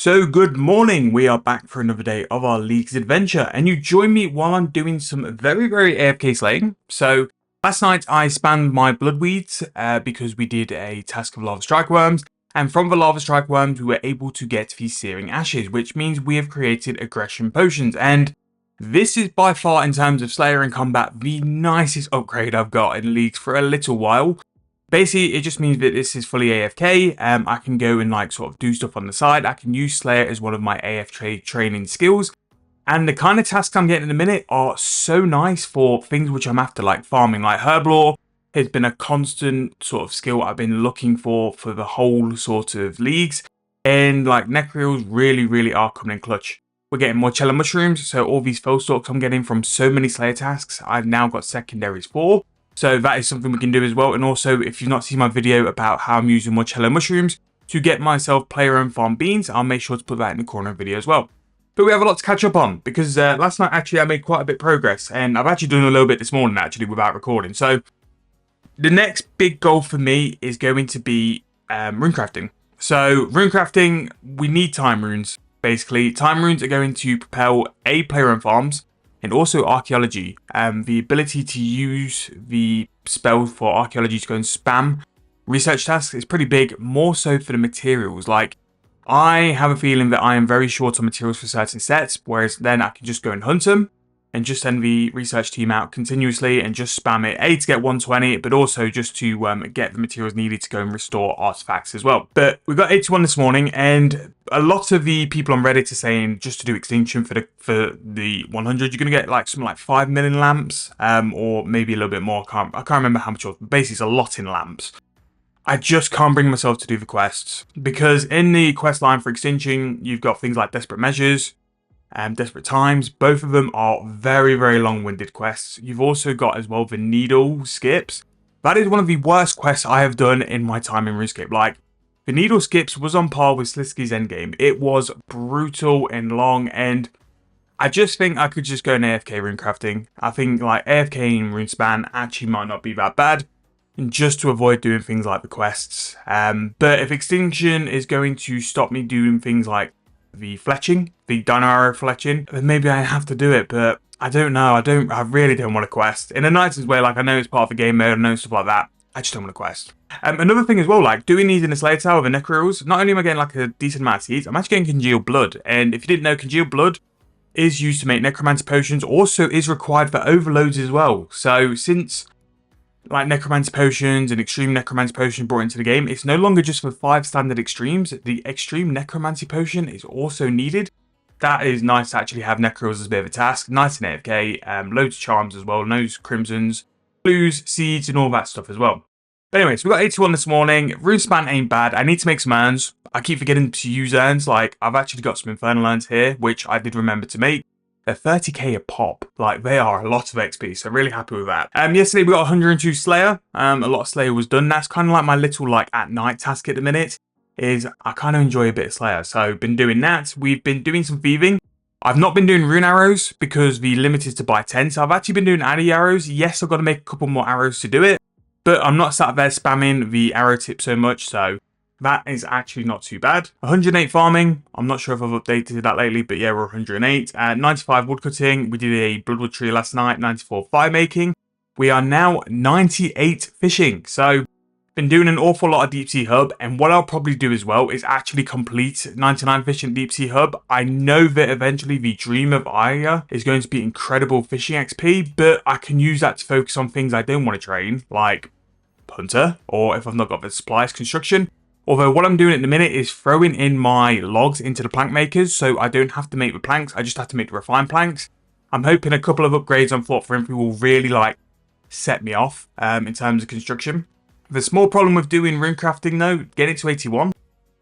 So good morning, we are back for another day of our League's adventure, and you join me while I'm doing some very AFK slaying. So last night I spammed my bloodweeds because we did a task of lava strike worms, and from the lava strike worms we were able to get the searing ashes, which means we have created aggression potions, and this is by far, in terms of slayer and combat, the nicest upgrade I've got in Leagues for a little while. Basically, it just means that this is fully AFK. I can go and sort of do stuff on the side. I can use Slayer as one of my AFK training skills. And the kind of tasks I'm getting in a minute are so nice for things which I'm after, like farming. Like Herblore has been a constant sort of skill I've been looking for the whole sort of leagues. And like Necreals really are coming in clutch. We're getting more Cellar Mushrooms, so all these Fell Stalks I'm getting from so many Slayer tasks, I've now got secondaries for. So that is something we can do as well. And also, if you've not seen my video about how I'm using more Cellar Mushrooms to get myself player-owned farm beans, I'll make sure to put that in the corner of the video as well. But we have a lot to catch up on, because last night actually I made quite a bit of progress, and I've actually done a little bit this morning actually without recording. So the next big goal for me is going to be runecrafting. So runecrafting, we need time runes. Basically, time runes are going to propel player-owned farms, and also archaeology. The ability to use the spell for archaeology to go and spam research tasks is pretty big, more so for the materials. Like, I have a feeling that I am very short on materials for certain sets, whereas then I can just go and hunt them and just send the research team out continuously and just spam it, to get 120, but also just to get the materials needed to go and restore artifacts as well. But we got 81 this morning, and a lot of the people on Reddit are saying just to do extinction for the 100, you're going to get like something like 5 million lamps, or maybe a little bit more. I can't remember how much it was. Basically, it's a lot in lamps. I just can't bring myself to do the quests, because in the quest line for extinction, you've got things like Desperate Measures, Desperate Times. Both of them are very long-winded quests. You've also got as well the needle skips. That is one of the worst quests I have done in my time in Runescape. Like, the needle skips was on par with Slisky's endgame. It was brutal and long, and I just think I could just go in AFK runecrafting. I think like AFK and runespan actually might not be that bad, and just to avoid doing things like the quests. But if extinction is going to stop me doing things like the fletching, the dino arrow fletching, then maybe I have to do it, but I don't know. I really don't want to quest. In a nicest way, like I know it's part of the game mode, I know stuff like that. I just don't want to quest. Another thing as well, like doing these in a Slayer Tower with the Necreals, not only am I getting like a decent amount of seeds, I'm actually getting congealed blood. And if you didn't know, congealed blood is used to make necromancy potions, also is required for overloads as well. So since like necromancy potions and extreme necromancy potion brought into the game, it's no longer just for 5 standard extremes. The extreme necromancy potion is also needed. That is nice to actually have Necreals as a bit of a task. Nice in AFK, loads of charms as well, loads crimsons, blues, seeds, and all that stuff as well. But anyways, we got 81 this morning. Runespan ain't bad. I need to make some urns. I keep forgetting to use urns. Like, I've actually got some infernal urns here, which I did remember to make. They're 30k a pop. Like, they are a lot of XP, so really happy with that. Yesterday we got 102 Slayer. A lot of Slayer was done. That's kind of like my little, like, at night task at the minute, is I kind of enjoy a bit of Slayer. So, been doing that. We've been doing some thieving. I've not been doing rune arrows because the limit is to buy 10. So, I've actually been doing addy arrows. Yes, I've got to make a couple more arrows to do it, but I'm not sat there spamming the arrow tip so much, so that is actually not too bad. 108 farming. I'm not sure if I've updated that lately, but yeah, we're 108. 95 woodcutting. We did a bloodwood tree last night. 94 fire making. We are now 98 fishing. So, been doing an awful lot of deep sea hub, and what I'll probably do as well is actually complete 99 fishing deep sea hub. I know that eventually the dream of Aya is going to be incredible fishing XP, but I can use that to focus on things I don't want to train, like hunter, or if I've not got the supplies, construction. Although what I'm doing at the minute is throwing in my logs into the plank makers, so I don't have to make the planks, I just have to make the refined planks. I'm hoping a couple of upgrades on Thought for Infantry will really like set me off in terms of construction. The small problem with doing runecrafting though, getting to 81,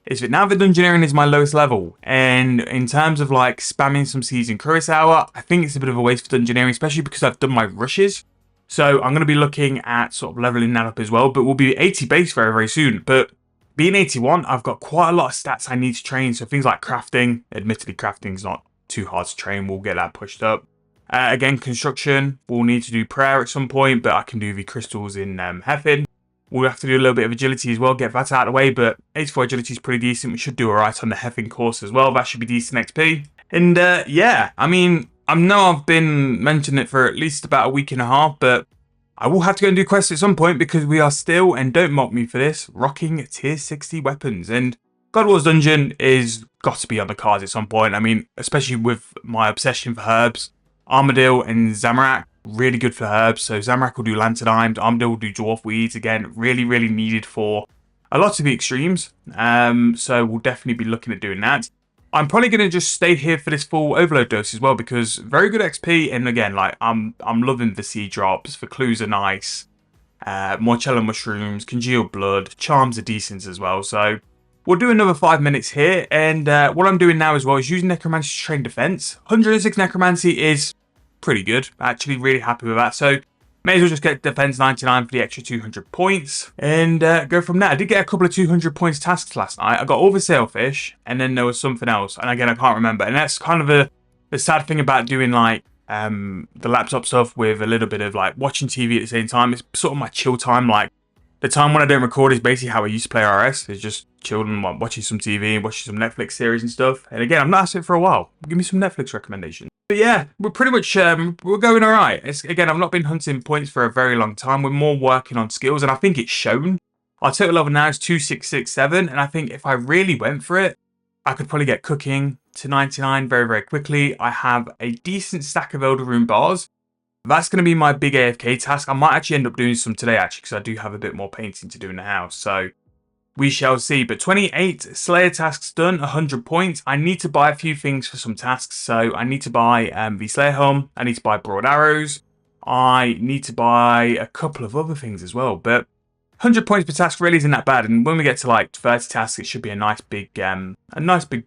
is that now the dungeoneering is my lowest level, and in terms of like spamming some seeds in Crosus, I think it's a bit of a waste for dungeoneering, especially because I've done my rushes. So I'm going to be looking at sort of leveling that up as well, but we'll be 80 base very soon. But being 81, I've got quite a lot of stats I need to train. So things like crafting, admittedly crafting's not too hard to train, we'll get that pushed up. Again, construction, we'll need to do prayer at some point, but I can do the crystals in Heffin. We'll have to do a little bit of agility as well, get that out of the way, but 84 agility is pretty decent. We should do alright on the Heffing course as well. That should be decent XP. And yeah, I mean, I know I've been mentioning it for at least about a week and a half, but I will have to go and do quests at some point because we are still, and don't mock me for this, rocking tier 60 weapons. And God War's Dungeon is got to be on the cards at some point. I mean, especially with my obsession for herbs. Armadillo and Zamorak, really good for herbs. So Zamorak will do Lanternine, Armadillo will do Dwarf Weeds. Again, really, really needed for a lot of the extremes. So we'll definitely be looking at doing that. I'm probably going to just stay here for this full overload dose as well because very good XP. And again, like I'm loving the sea drops. The clues are nice. Morcello mushrooms, congealed blood, charms are decent as well. So we'll do another 5 minutes here. And what I'm doing now as well is using necromancy to train defense. 106 necromancy is pretty good. Actually, really happy with that. So may as well just get defense 99 for the extra 200 points and go from there. I did get a couple of 200 points tasks last night. I got all the sailfish and then there was something else. And again, I can't remember. And that's kind of the sad thing about doing like the laptop stuff with a little bit of like watching TV at the same time. It's sort of my chill time. Like the time when I don't record is basically how I used to play RS. It's just chilling, watching some TV, watching some Netflix series and stuff. And again, I've not asked it for a while. Give me some Netflix recommendations. But yeah, we're pretty much, we're going all right. Again, I've not been hunting points for a very long time. We're more working on skills, and I think it's shown. Our total level now is 2667, and I think if I really went for it, I could probably get cooking to 99 very, very quickly. I have a decent stack of Elder Rune bars. That's going to be my big AFK task. I might actually end up doing some today, actually, because I do have a bit more painting to do in the house. So we shall see. But 28 Slayer tasks done, 100 points. I need to buy a few things for some tasks. So I need to buy the Slayer Helm. I need to buy Broad Arrows. I need to buy a couple of other things as well. But 100 points per task really isn't that bad. And when we get to like 30 tasks, it should be a nice big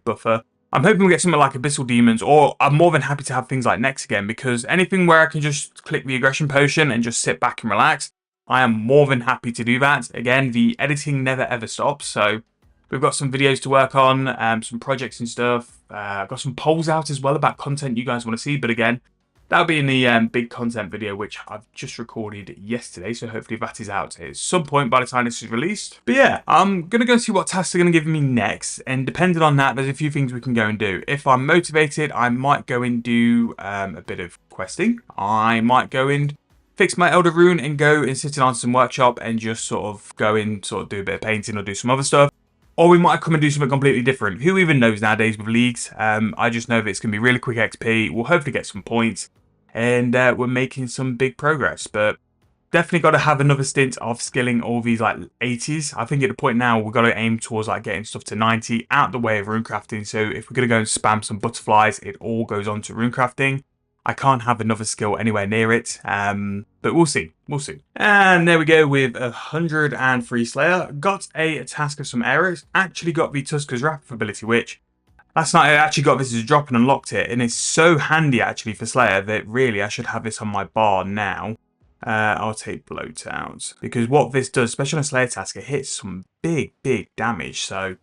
buffer. I'm hoping we'll get something like Abyssal Demons, or I'm more than happy to have things like Next again, because anything where I can just click the aggression potion and just sit back and relax, I am more than happy to do that. Again, the editing never ever stops, so we've got some videos to work on, some projects and stuff. I've got some polls out as well about content you guys want to see, but again, that'll be in the big content video, which I've just recorded yesterday, so hopefully that is out at some point by the time this is released. But yeah, I'm going to go see what tasks are going to give me next, and depending on that, there's a few things we can go and do. If I'm motivated, I might go and do a bit of questing. I might go and fix my Elder Rune and go and sit on some workshop and just sort of go and sort of do a bit of painting or do some other stuff. Or we might come and do something completely different. Who even knows nowadays with leagues? I just know that it's going to be really quick XP. We'll hopefully get some points. And we're making some big progress. But definitely got to have another stint of skilling all these like 80s. I think at the point now, we've got to aim towards like getting stuff to 90 out the way of runecrafting. So if we're going to go and spam some butterflies, it all goes on to runecrafting. I can't have another skill anywhere near it, but we'll see. We'll see. And there we go with 103 Slayer. Got a task of some errors. Actually got the Tusker's Wrath ability, which last night I actually got this as a drop and unlocked it. And it's so handy actually for Slayer that really I should have this on my bar now. I'll take Bloat out. Because what this does, especially on a Slayer task, it hits some big, big damage. So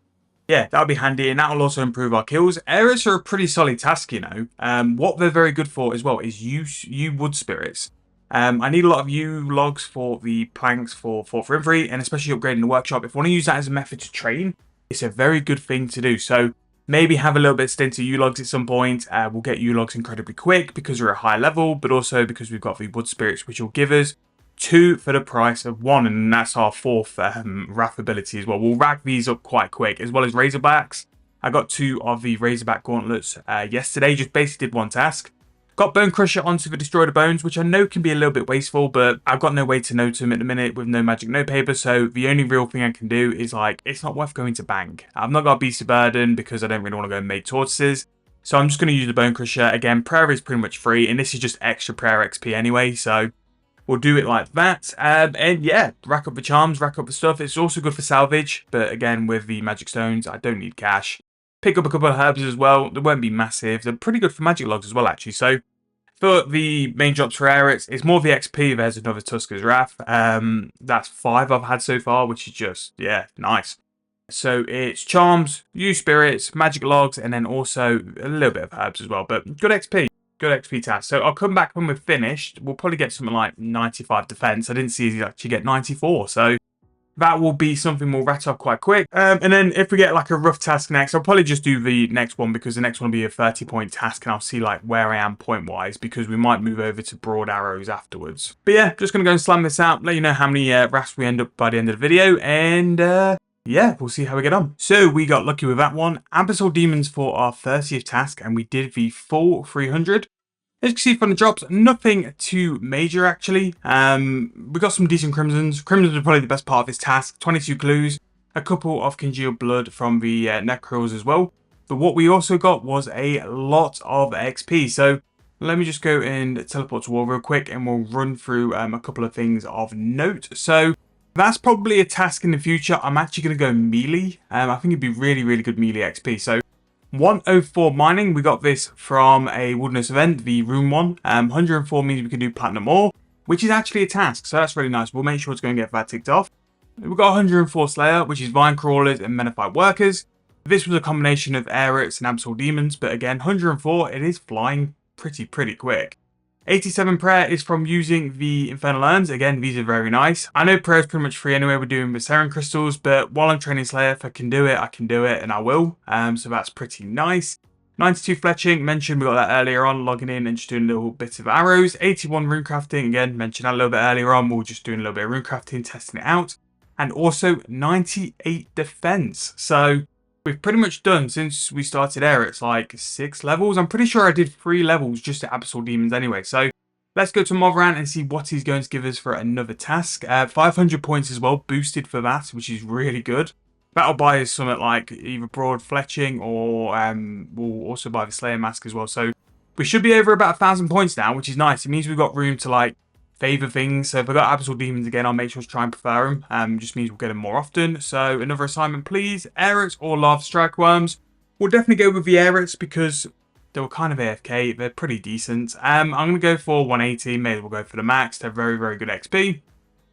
yeah, that'll be handy, and that'll also improve our kills. Errors are a pretty solid task, you know. What they're very good for as well is yew wood spirits. I need a lot of yew logs for the planks for 4th Infantry, and especially upgrading the workshop. If I want to use that as a method to train, it's a very good thing to do. So maybe have a little bit of stint of yew logs at some point. We'll get yew logs incredibly quick because we're at a high level, but also because we've got the wood spirits, which will give us 2 for the price of 1, and that's our 4th Wrath ability as well. We'll rack these up quite quick, as well as Razorbacks. I got 2 of the Razorback Gauntlets yesterday, just basically did one task. Got Bone Crusher onto the Destroy the Bones, which I know can be a little bit wasteful, but I've got no way to note them at the minute with no magic note paper, so the only real thing I can do is like, it's not worth going to bank. I've not got Beast of Burden because I don't really want to go and make tortoises, so I'm just going to use the Bone Crusher. Again, prayer is pretty much free, and this is just extra prayer XP anyway, so we'll do it like that. And yeah, rack up the charms, rack up the stuff. It's also good for salvage, but again, with the magic stones, I don't need cash. Pick up a couple of herbs as well. They won't be massive. They're pretty good for magic logs as well, actually. So for the main drops for air, it's more the XP. There's another Tusker's Wrath. That's 5 I've had so far, which is just, yeah, nice. So it's charms, yew spirits, magic logs, and then also a little bit of herbs as well. But good XP. Good XP task. So I'll come back when we're finished. We'll probably get something like 95 defense. I didn't see you actually get 94. So that will be something we'll rat off quite quick. And then if we get like a rough task next, I'll probably just do the next one, because the next one will be a 30-point task, and I'll see like where I am point-wise, because we might move over to broad arrows afterwards. But yeah, just going to go and slam this out, let you know how many rafts we end up by the end of the video, and yeah, we'll see how we get on. So we got lucky with that one. Abyssal Demons for our 30th task, and we did the full 300. As you can see from the drops, nothing too major actually. We got some decent crimsons. Crimsons are probably the best part of this task. 22 clues, a couple of congealed blood from the necros as well. But what we also got was a lot of XP. So let me just go and teleport to war real quick, and we'll run through a couple of things of note. So that's probably a task in the future. I'm actually going to go melee. I think it'd be really, really good melee XP. So 104 mining, we got this from a Buisness event, the Rune one. 104 means we can do platinum ore, which is actually a task, so that's really nice. We'll make sure it's going to get that ticked off. We've got 104 Slayer, which is Vine Crawlers and Menophyte Workers. This was a combination of Aerits and Abyssal Demons, but again, 104, it is flying pretty quick. 87 prayer is from using the Infernal Urns. Again, these are very nice. I know prayer is pretty much free anyway. We're doing the Seren crystals, but while I'm training Slayer, if I can do it, I can do it, and I will. So that's pretty nice. 92 fletching, mentioned we got that earlier on, logging in and just doing a little bit of arrows. 81 rune crafting, again, mentioned that a little bit earlier on. We're just doing a little bit of rune crafting, testing it out. And also 98 defense. So we've pretty much done, since we started Aerits, like 6 levels. I'm pretty sure I did 3 levels just at Abyssal Demons anyway. So let's go to Mothran and see what he's going to give us for another task. 500 points as well, boosted for that, which is really good. That'll buy us something like either broad fletching, or we'll also buy the Slayer mask as well. So we should be over about 1,000 points now, which is nice. It means we've got room to like favour things. So if I've got Abyssal Demons again, I'll make sure to try and prefer them. Just means we'll get them more often. So another assignment, please. Aerits or Lava Strike Worms. We'll definitely go with the Aerits because they were kind of AFK. They're pretty decent. I'm going to go for 180. Maybe we'll go for the max. They're very good XP.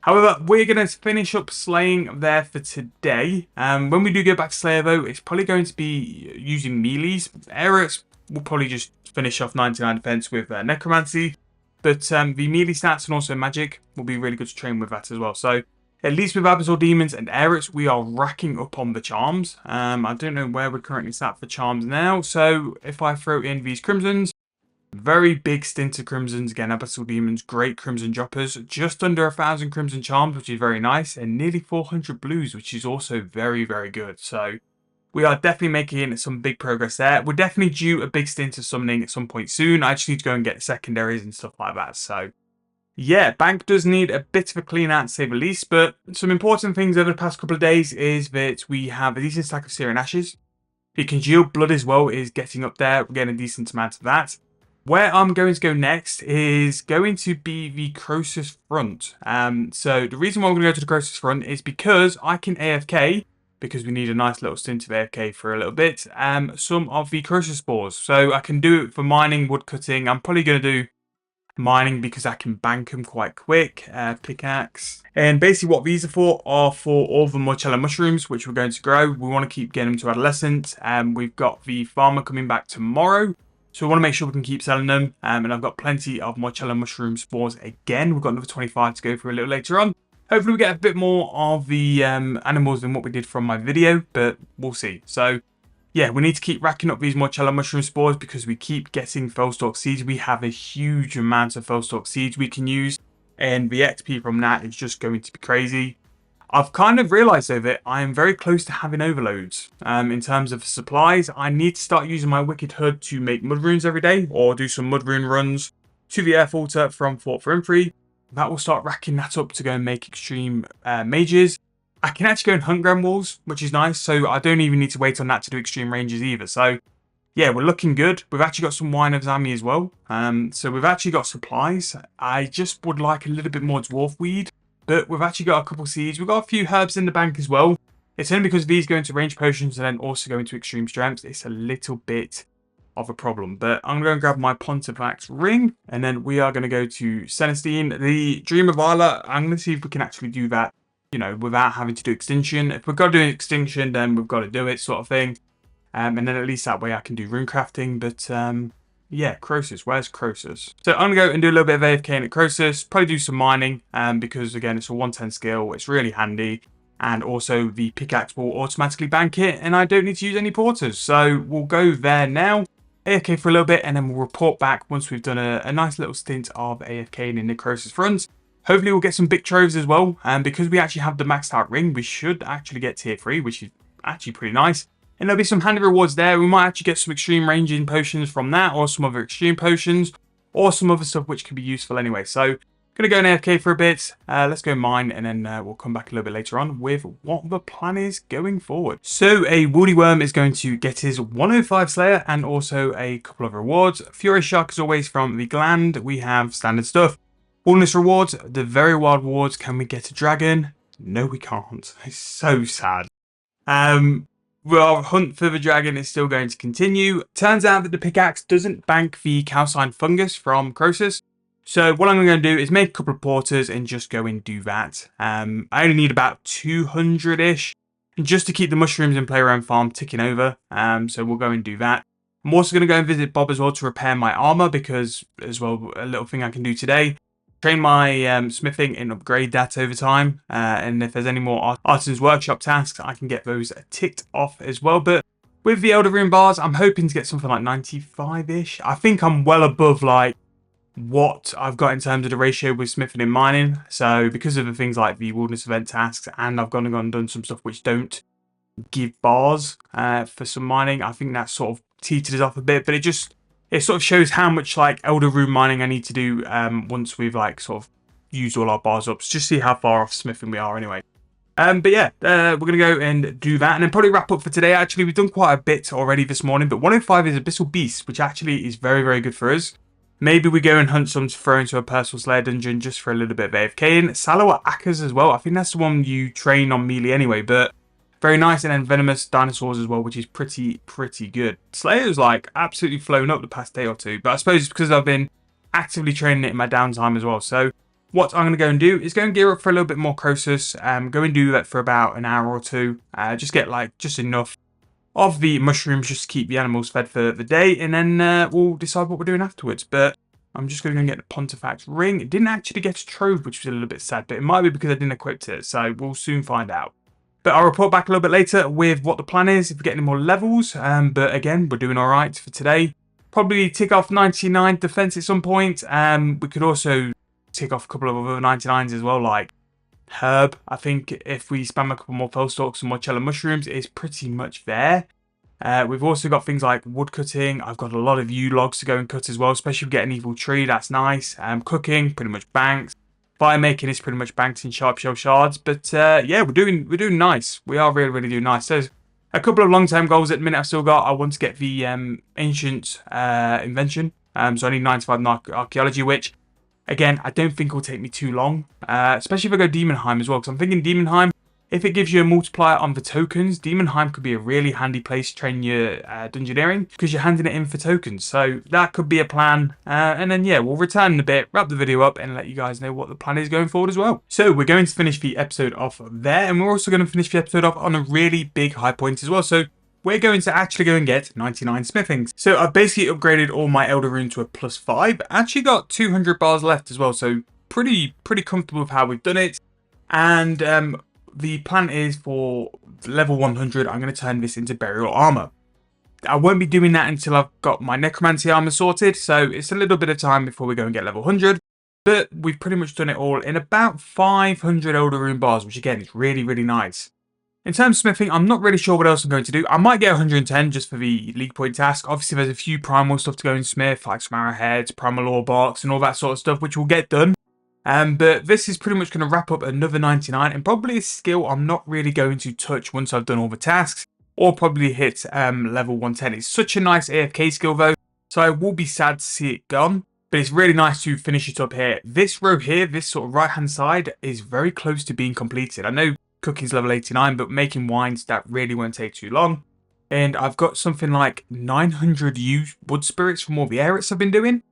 However, we're going to finish up slaying there for today. When we do go back to Slayer though, it's probably going to be using melees. Aerits will probably just finish off 99 defense with Necromancy. But the melee stats and also magic will be really good to train with that as well. So at least with Abyssal Demons and Aerits, we are racking up on the charms. I don't know where we're currently sat for charms now. So if I throw in these crimsons, very big stint of crimsons. Again, Abyssal Demons, great crimson droppers. Just under 1,000 crimson charms, which is very nice. And nearly 400 blues, which is also very good. So we are definitely making some big progress there. We're definitely due a big stint of summoning at some point soon. I just need to go and get secondaries and stuff like that. So yeah, bank does need a bit of a clean out to say the least. But some important things over the past couple of days is that we have a decent stack of Syrian Ashes. The congealed blood as well is getting up there. We're getting a decent amount of that. Where I'm going to go next is going to be the Crosus front. So the reason why I'm going to go to the Crosus front is because I can AFK, because we need a nice little stint of AFK for a little bit, some of the Crosus spores. So I can do it for mining, wood cutting. I'm probably going to do mining because I can bank them quite quick. Pickaxe. And basically what these are for all the Morchella mushrooms, which we're going to grow. We want to keep getting them to adolescent. We've got the farmer coming back tomorrow. So we want to make sure we can keep selling them. And I've got plenty of Morchella mushroom spores again. We've got another 25 to go through a little later on. Hopefully we get a bit more of the animals than what we did from my video, but we'll see. So yeah, we need to keep racking up these Morchella mushroom spores because we keep getting fellstalk seeds. We have a huge amount of fellstalk seeds we can use, and the XP from that is just going to be crazy. I've kind of realised though that I am very close to having overloads. In terms of supplies, I need to start using my Wicked Hood to make mud runes every day, or do some mud rune runs to the Earth Altar from Fort Frimfree. That will start racking that up to go and make extreme mages. I can actually go and hunt Grand Walls, which is nice, so I don't even need to wait on that to do extreme ranges either. So yeah, we're looking good. We've actually got some wine of Zami as well. So we've actually got supplies. I just would like a little bit more dwarf weed, but we've actually got a couple seeds. We've got a few herbs in the bank as well. It's only because these go into range potions and then also go into extreme strengths. It's a little bit of a problem, but I'm going to grab my Pontifex ring, and then we are going to go to Celestine. The Dream of Isla, I'm going to see if we can actually do that, you know, without having to do extinction. If we've got to do extinction, then we've got to do it, sort of thing. And then at least that way I can do rune crafting. But yeah, Crosus, where's Crosus? So I'm going to go and do a little bit of AFK at Crosus, probably do some mining, because again, it's a 110 skill, it's really handy. and also the pickaxe will automatically bank it, and I don't need to use any porters. So we'll go there now, AFK for a little bit, and then we'll report back once we've done a nice little stint of AFKing in the Crosus front. Hopefully we'll get some big troves as well, and because we actually have the maxed out ring, we should actually get tier 3, which is actually pretty nice. And there'll be some handy rewards there. We might actually get some extreme ranging potions from that, or some other extreme potions, or some other stuff which could be useful anyway. So gonna go in AFK for a bit, let's go mine, and then we'll come back a little bit later on with what the plan is going forward. So a Woody Worm is going to get his 105 Slayer and also a couple of rewards. Fury Shock as always from the Gland. We have standard stuff. Buisness rewards, the very wild rewards. Can we get a dragon? No, we can't. It's so sad. Our hunt for the dragon is still going to continue. Turns out that the pickaxe doesn't bank the calcine fungus from Crosus. So what I'm going to do is make a couple of porters and just go and do that. I only need about 200-ish just to keep the mushrooms and playground farm ticking over. So we'll go and do that. I'm also going to go and visit Bob as well to repair my armor, because as well, a little thing I can do today. Train my smithing and upgrade that over time. And if there's any more Artisan's Workshop tasks, I can get those ticked off as well. But with the Elder Rune bars, I'm hoping to get something like 95-ish. I think I'm well above like what I've got in terms of the ratio with smithing and mining. So because of the things like the wilderness event tasks, and I've gone and done some stuff which don't give bars for some mining, I think that sort of teetered us off a bit. But it sort of shows how much like Elder Rune mining I need to do once we've like sort of used all our bars up. So just see how far off smithing we are anyway. But yeah, we're going to go and do that, and then probably wrap up for today. Actually, we've done quite a bit already this morning, but 105 is Abyssal Beast, which actually is very, very good for us. Maybe we go and hunt some to throw into a personal Slayer dungeon just for a little bit of AFKing. Sallow or Akkers as well. I think that's the one you train on melee anyway, but very nice. And then Venomous Dinosaurs as well, which is pretty good. Slayer's like absolutely flown up the past day or two, but I suppose it's because I've been actively training it in my downtime as well. So what I'm going to go and do is go and gear up for a little bit more Crosus. Go and do that for about an hour or two. Just get like just enough of the mushrooms just to keep the animals fed for the day, and then we'll decide what we're doing afterwards. But I'm just going to go and get the Pontifex ring. It didn't actually get a trove, which was a little bit sad, but it might be because I didn't equip it, so we'll soon find out. But I'll report back a little bit later with what the plan is, if we get any more levels. But again, we're doing all right for today. Probably tick off 99 defense at some point. We could also tick off a couple of other 99s as well, like herb. I think if we spam a couple more fell stalks and more cello mushrooms, it's pretty much there. We've also got things like wood cutting. I've got a lot of yew logs to go and cut as well, especially if we get an evil tree. That's nice. Cooking, pretty much banked. Fire making is pretty much banked in sharp shell shards. But yeah, we're doing nice. We are really doing nice. There's a couple of long-term goals at the minute I've still got. I want to get the ancient invention. So I need 95 in archaeology, which again, I don't think will take me too long, especially if I go Demonheim as well, because I'm thinking Demonheim, if it gives you a multiplier on the tokens, Demonheim could be a really handy place to train your dungeoneering, because you're handing it in for tokens. So that could be a plan, and then yeah, we'll return in a bit, wrap the video up, and let you guys know what the plan is going forward as well. So we're going to finish the episode off there, and we're also going to finish the episode off on a really big high point as well. So we're going to actually go and get 99 smithings. So I've basically upgraded all my Elder Rune to a +5. Actually got 200 bars left as well, so pretty comfortable with how we've done it. And the plan is for level 100, I'm going to turn this into burial armor. I won't be doing that until I've got my necromancy armor sorted, so it's a little bit of time before we go and get level 100. But we've pretty much done it all in about 500 Elder Rune bars, which again is really nice. In terms of smithing, I'm not really sure what else I'm going to do. I might get 110 just for the league point task. Obviously, there's a few primal stuff to go and smith, like some arrowheads, primal ore box, and all that sort of stuff, which will get done. But this is pretty much going to wrap up another 99, and probably a skill I'm not really going to touch once I've done all the tasks, or probably hit level 110. It's such a nice AFK skill though, so I will be sad to see it gone. But it's really nice to finish it up here. This row here, this sort of right-hand side, is very close to being completed. I know cooking's level 89, but making wines, that really won't take too long. And I've got something like 900 wood spirits from all the areas I've been doing.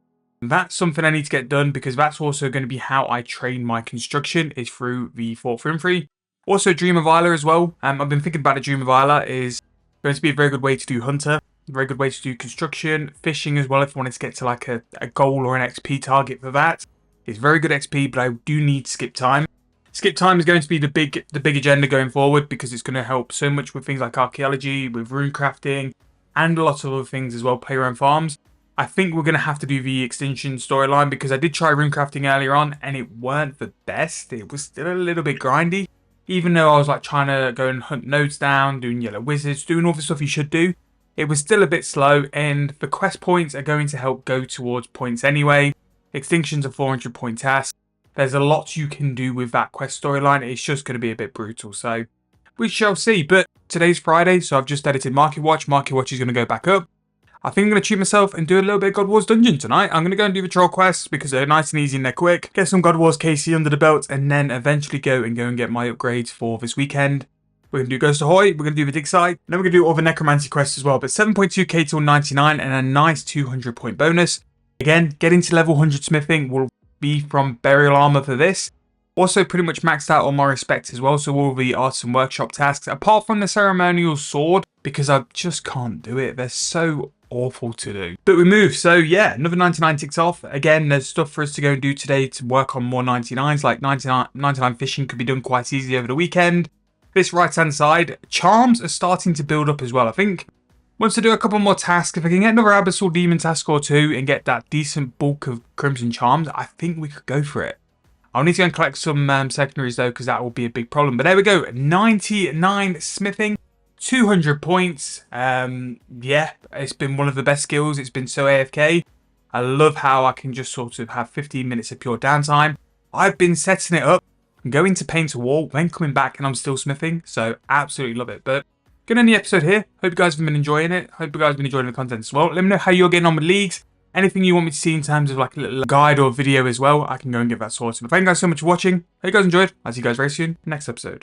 That's something I need to get done, because that's also going to be how I train my construction, is through the 4th Infantry. Also Dream of Isla as well. I've been thinking about a Dream of Isla is going to be a very good way to do hunter, a very good way to do construction, fishing as well if you wanted to get to like a goal or an XP target for that. It's very good XP, but I do need to skip time. Skip time is going to be the big agenda going forward, because it's going to help so much with things like archaeology, with rune crafting, and a lot of other things as well, play your own farms. I think we're going to have to do the extinction storyline, because I did try rune crafting earlier on and it weren't the best. It was still a little bit grindy. Even though I was like trying to go and hunt nodes down, doing yellow wizards, doing all the stuff you should do, it was still a bit slow, and the quest points are going to help go towards points anyway. Extinction's a 400 point task. There's a lot you can do with that quest storyline. It's just going to be a bit brutal, so we shall see. But today's Friday, so I've just edited Market Watch. Market Watch is going to go back up. I think I'm going to treat myself and do a little bit of God Wars Dungeon tonight. I'm going to go and do the troll quests because they're nice and easy and they're quick. Get some God Wars KC under the belt, and then eventually go and get my upgrades for this weekend. We're going to do Ghost Ahoy, we're going to do the Dig Site, and then we're going to do all the Necromancy quests as well. But 7.2k till 99 and a nice 200 point bonus. Again, getting to level 100 smithing will be from Burial Armor for this. Also pretty much maxed out on my respect as well, so all the Artisan Workshop tasks, apart from the Ceremonial Sword, because I just can't do it. They're so awful to do. But we move, so yeah, another 99 ticks off. Again, there's stuff for us to go and do today to work on more 99s, like 99 fishing could be done quite easily over the weekend. This right hand side, charms are starting to build up as well. I think once I do a couple more tasks, if I can get another Abyssal Demon task or two and get that decent bulk of Crimson Charms, I think we could go for it. I'll need to go and collect some secondaries though, because that will be a big problem. But there we go, 99 smithing, 200 points. Yeah, it's been one of the best skills. It's been so AFK. I love how I can just sort of have 15 minutes of pure downtime. I've been setting it up, going to paint a wall, then coming back and I'm still smithing. So absolutely love it. But going to end the episode here. Hope you guys have been enjoying it. Hope you guys have been enjoying the content as well. Let me know how you're getting on with leagues. Anything you want me to see in terms of like a little guide or video as well, I can go and get that sorted. But thank you guys so much for watching. Hope you guys enjoyed. I'll see you guys very soon. Next episode.